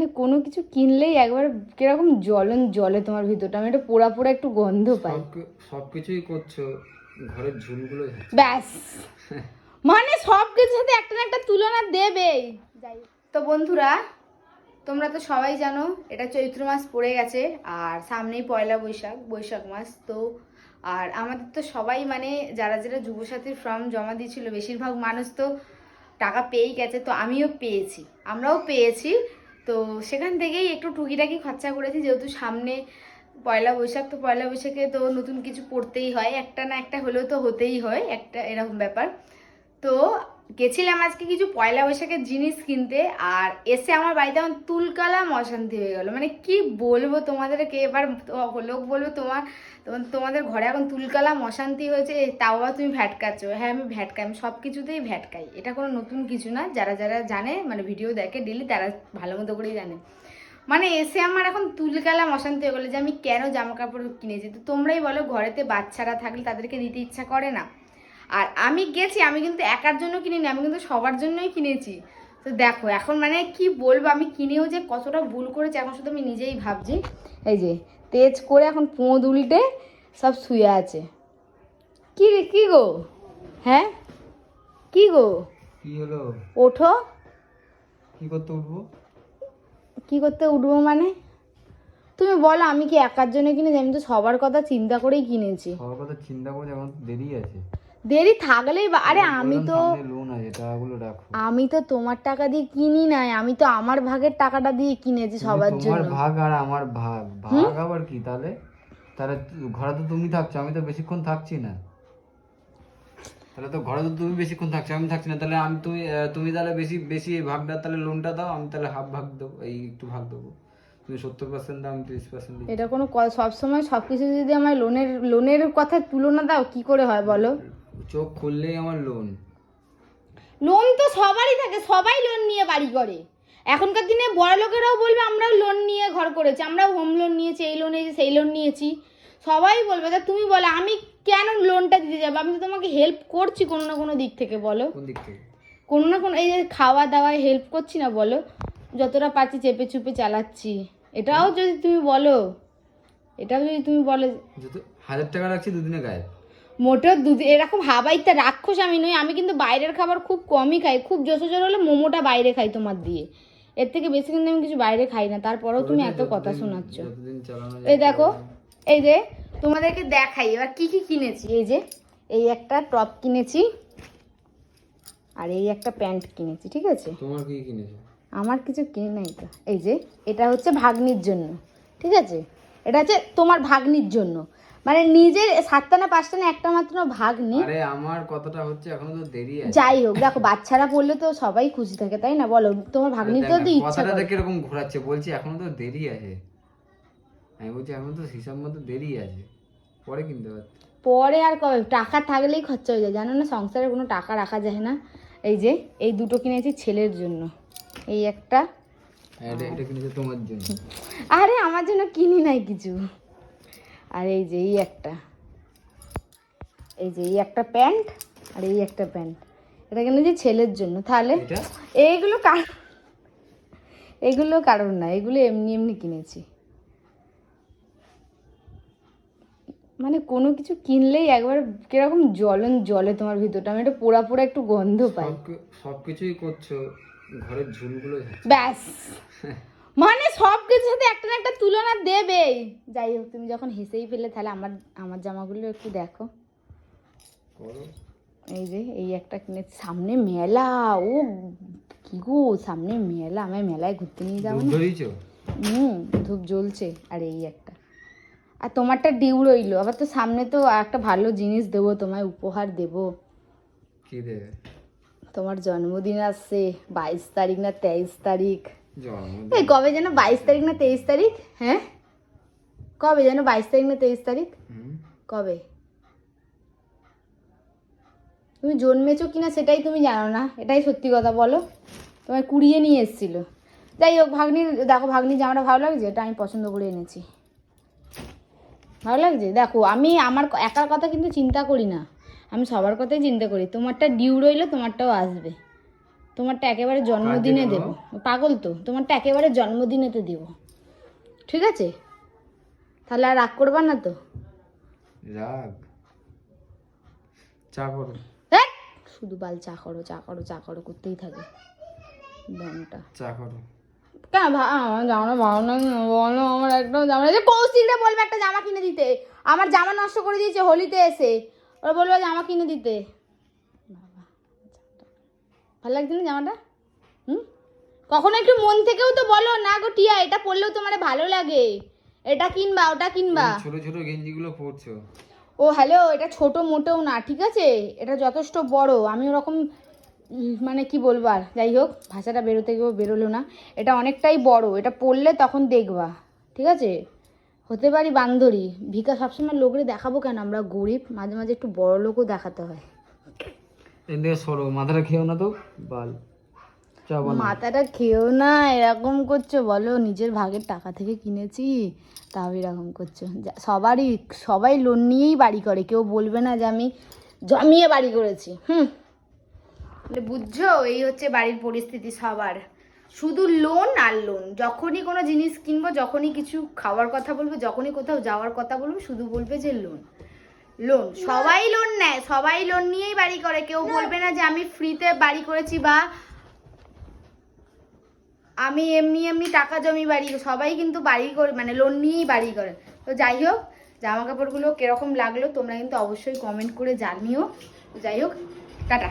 মানে কোনো কিছু কিনলেই একবার কিরকম জলে তোমার ভিতরটা, আমি একটা পোড়া পোড়া একটু গন্ধ পাই। সবকিছুই করছো, ঘরের ঝুলগুলো ব্যাস, মানে সব কিছুর সাথে একটা না একটা তুলনা দেবেই। যাই তো বন্ধুরা, তোমরা তো সবাই জানো এটা চৈত্র মাস পড়ে গেছে আর সামনেই পয়লা বৈশাখ মাস তো। আর আমাদের তো সবাই মানে যারা যারা যুবসাথীর ফর্ম জমা দিয়েছিল বেশিরভাগ মানুষ তো টাকা পেয়েই গেছে, তো আমিও পেয়েছি, আমরাও পেয়েছি। তো সেখান থেকেই একটু টুকিটাকি খরচা করেছি, যেহেতু সামনে পয়লা বৈশাখ, তো পয়লা বৈশাখে তো নতুন কিছু পড়তেই হয়, একটা না একটা হলেও তো হতেই হয়, একটা এরকম ব্যাপার। তো গেছিলাম আজকে কিছু পয়লা বৈশাখের জিনিস কিনতে, আর এসে আমার বাড়িতে আমার তুলকালাম অশান্তি হয়ে গেল। মানে কি বলবো তোমাদেরকে, এবার লোক বলবো তোমাদের ঘরে এখন তুলকালাম অশান্তি হয়েছে, তাও আবার তুমি ভ্যাটকাচ্ছ। হ্যাঁ আমি ভ্যাটকাই, আমি সব কিছুতেই ভ্যাটকাই, এটা কোনো নতুন কিছু না। যারা যারা জানে মানে ভিডিও দেখে ডেলি তারা ভালো মতো করেই জানে। মানে এসে আমার এখন তুলকালাম অশান্তি হয়ে গেলো যে আমি কেন জামা কাপড় কিনেছি। তো তোমরাই বলো, ঘরেতে বাচ্চারা থাকলে তাদেরকে দিতে ইচ্ছা করে না? আর আমি গেছি, আমি কিন্তু একার জন্য কিনিনি, আমি কিন্তু সবার জন্যই কিনেছি। তো দেখো এখন মানে কি বলবো, আমি কিনেও যে কতটা ভুল করেছি এখন শুধু আমি নিজেই ভাবছি। এই যে তেজ করে এখন পোঁদ উল্টে সব শুয়ে আছে। কি রে, কি গো? হ্যাঁ কি গো? কি হলো? ওঠো। কি করতে উঠবো? কি করতে উঠবো মানে তুমি বলো, আমি কি একার জন্য কিনেছি? আমি তো সবার কথা চিন্তা করেই কিনেছি। সবার কথা চিন্তা করে এখন দেরি আছে। দেরি থাকলেই আরে আমি তো লোন আছে, টাকাগুলো রাখো। আমি তো তোমার টাকা দিয়ে কিনি নাই, আমি তো আমার ভাগের টাকাটা দিয়ে কিনেছি সবার জন্য। তোমার ভাগ আর আমার ভাগ, ভাগ আবার কি? তাহলে তাহলে ঘরে তো তুমি থাকছো, আমি তো বেশিক্ষণ থাকছি না। তাহলে তো ঘরে তো তুমি বেশিক্ষণ থাকছো, আমি থাকছি না। তাহলে আমি তুমি তাহলে বেশি বেশি ভাগটা, তাহলে লোনটা দাও, আমি তাহলে হাফ ভাগ দেবো, এই একটু ভাগ দেবো। তুমি 70% দাও, আমি 30% দিই। এটা কোনো সবসময় সবকিছু যদি আমার লোনের কথা তুলনা দাও কি করে হয় বলো? চোখ খুললেই আমার লোন। লোন তো সবারই থাকে, সবাই লোন নিয়ে বাড়ি করে। এখনকার দিনে বড় লোকেরাও বলবে আমরাও লোন নিয়ে ঘর করেছি, আমরাও হোম লোন নিয়েছি, এই লোন নিয়েছি, সেই লোন নিয়েছি, সবাই বলবে। তা তুমি বলো আমি কেন লোনটা দিতে যাবো? আমি তো তোমাকে হেল্প করছি কোনো না কোনো দিক থেকে, বলো। কোন দিক থেকে? কোনো না কোনো, এই যে খাওয়া দাওয়ায় হেল্প করছি না বলো? যতটা পাচ্ছি চেপে চুপে চালাচ্ছি। এটাও যদি তুমি বলো, যত 1000 টাকা রাখছি দুদিনে গায়ে। মোটেও এরকম হাবাইতে রাক্ষস আমি নই। আমি কিন্তু বাইরের খাবার খুব কমই খাই, খুব জোর হলে মোমোটা বাইরে খাই তোমার দিয়ে, এর থেকে বেশি কিন্তু আমি কিছু বাইরে খাই না। তারপরেও তুমি এত কথা শোনাচ্ছ। এই দেখো, এই যে তোমাদেরকে দেখাই এবার কি কি কিনেছি। এই যে এই একটা টপ কিনেছি আর এই একটা প্যান্ট কিনেছি, ঠিক আছে? তোমার কি কিনেছো? আমার কিছু কিনে নাই তো। এই যে এটা হচ্ছে ভাগ্নির জন্য, ঠিক আছে? এটা হচ্ছে তোমার ভাগ্নির জন্য, মানে নিজের 7টা না 5টা না একটা মাত্র ভাগ্নি। আরে আমার কথাটা হচ্ছে এখনো তো দেরি আছে। যাই হোক, দেখো বাচ্চারা পড়লে তো সবাই খুশি থাকে, তাই না বলো? তোমার ভাগ্নির তো ইচ্ছা করে। কিরকম ঘোরাচ্ছে, বলছি এখনো তো দেরি আছে। আমি বলছি এখনো তো হিসাব মতো দেরি আছে, পরে কিনতে পারছি। পরে আর কবে? টাকা থাকলেই খরচা হয়ে যায়, জানো না? সংসারে কোনো টাকা রাখা যায় না। এই যে এই দুটো কিনেছি ছেলের জন্য, এই একটা। এটা কিনেছো তোমার জন্য? আরে আমার জন্য কিনি নাই কিছু। আর এই যে এই একটা, এই যে এই একটা প্যান্ট আর এই একটা প্যান্ট, এটা কিনেছি ছেলের জন্য। তাহলে এগুলো কারণ না, এগুলো এমনি এমনি কিনেছি। মানে কোনো কিছু কিনলেই একবার কিরকম জলে তোমার ভিতরটা, আমি একটা পোড়া পোড়া একটু গন্ধ পাই। সবকিছুই করছো, ঘরের ঝুলগুলো ব্যাস, মানে সব কিছুর সাথে একটা না একটা তুলনা দেবেই। যাই হোক, তুমি যখন হেসেই ফেলে তাহলে আমার জামাগুলো একটু দেখো। এই যে এই একটা কিনেছি, সামনে মেলা। ও কি গো, সামনে মেলা, আমায় মেলায় ঘুরতে নিয়ে যাবো না? ধূপ জ্বলছে। আর এই একটা, আর তোমারটা ডিউ রইলো। আবার তো সামনে তো একটা ভালো জিনিস দেবো তোমায়, উপহার দেবো। কি দেবে? তোমার জন্মদিন আসছে 22 তারিখ না 23 তারিখ। এই কবে যেন 22 তারিখ না 23 তারিখ? হ্যাঁ কবে যেন 22 তারিখ না 23 তারিখ? কবে? তুমি জন্মেছো কিনা সেটাই তুমি জানো না, এটাই সত্যি কথা বলো। তোমায় কুড়িয়ে নিয়ে এসেছিল। যাই হোক, ভাগ্নির দেখো, ভাগ্নির জামাটা ভালো লাগছে, এটা আমি পছন্দ করে এনেছি। ভালো লাগছে? দেখো আমি আমার একার কথা কিন্তু চিন্তা করি না, আমি সবার কথাই চিন্তা করি। তোমারটা ডিউ রইলো, তোমারটাও আসবে। তোমারটা একেবারে জন্মদিনে দেবো। পাগল তো, তোমারটা একেবারে জন্মদিনেতে দিব, ঠিক আছে? তাহলে আর রাগ করবা না তো? রাগ? চা করো। ধ্যাৎ, শুধু বাল চা করো চা করো চা করো করতেই থাকে ব্যাংকটা। চা করো। কেন আমার জামাটা ভালো লাগে না, বলো আমার একদম জামা, যে কৌশিকরা বলবে একটা জামা কিনে দিতে, আমার জামা নষ্ট করে দিয়েছে হোলিতে এসে, ওরা বলবে জামা কিনে দিতে। বাবা, ভালো লাগছে না জামাটা? কখনো একটু মন থেকেও তো বলো না গো টিয়া, এটা পরলেও তোমার ভালো লাগে, এটা কিনবা ওটা কিনবা। ছোট ছোট গেঞ্জিগুলো পরছো। ও হ্যালো, এটা ছোট মোটেও না, ঠিক আছে? এটা যথেষ্ট বড়, আমি ওরকম মানে কি বলবো আর, যাই হোক ভাষাটা বেরোতে গিয়েও বেরোলো না। এটা অনেকটাই বড়, এটা পড়লে তখন দেখবা, ঠিক আছে? হতে পারি বান্ধরী, ভিকা সবসময় লোকরে দেখাবো কেন, আমরা গরিব, মাঝে মাঝে একটু বড় লোকও দেখাতে হয়। এদিকে সরো, মাথাটা খেও না তো বাল। চা বানাও। মাথাটা খেয়েও না, এরকম করছো বলো? নিজের ভাগের টাকা থেকে কিনেছি তাও এরকম করছো। সবাই লোন নিয়েই বাড়ি করে, কেউ বলবে না যে আমি জমিয়ে বাড়ি করেছি। বুঝছো, এই হচ্ছে বাড়ির পরিস্থিতি সবার, শুধু লোন আর লোন। যখনই কোনো জিনিস কিনবো, যখনই কিছু খাওয়ার কথা বলবো, যখনই কোথাও যাওয়ার কথা বলবো, শুধু বলবে যে লোন লোন। সবাই লোন নেয়, সবাই লোন নিয়েই বাড়ি করে, কেউ বলবে না যে আমি ফ্রিতে বাড়ি করেছি বা আমি এমনি এমনি টাকা জমি বাড়ি। সবাই কিন্তু বাড়ি করে মানে লোন নিয়েই বাড়ি করে। তো যাই হোক, জামা কাপড়গুলো কিরকম লাগলো তোমরা কিন্তু অবশ্যই কমেন্ট করে জানিও। যাই হোক, টাটা।